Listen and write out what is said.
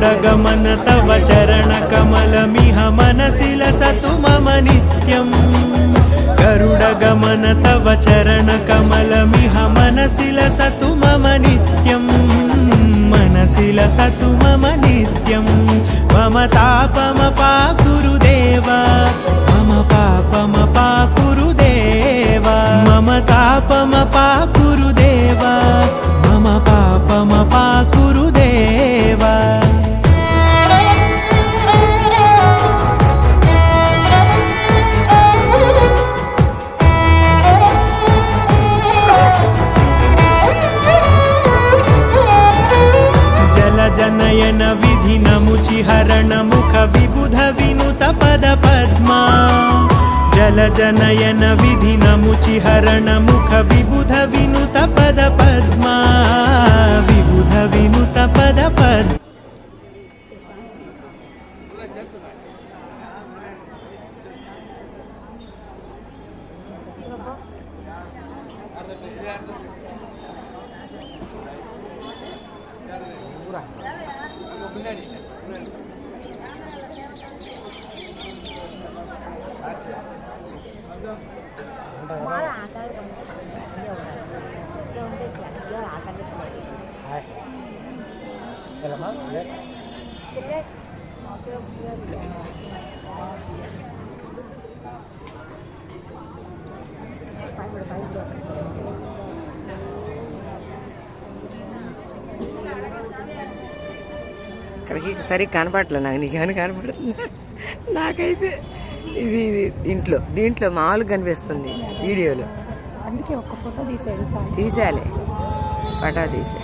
गरुडगमन तव चरणकमलमिह मनसि लसतु मम नित्यम् गरुडगमन तव चरणकमलमिह मनसि लसतु मम नित्यम् मनसि लसतु मम नित्यम् मम तापमपाकुरु देव मम पापमपाकुरु देव मम तापमपाकुरु देव मम पापमपाकुरु देव जनयन विधि नमुचिहरण मुख विबुध विनुत पद पद्मा जल जनयन विधि नमुचिहरण मुख विबुध विनुत पद पद्मा विबुध विनुत पद पद्मा ఇక్కడికి సరిగ్గా కనపడలే నాకు, నీకేమైనా కనపడుతుందా? నాకైతే ఇది దీంట్లో మామూలుగా కనిపిస్తుంది వీడియోలో. అందుకే ఒక్క ఫోటో తీసేయాలి, తీసేయాలి, పటా తీసే.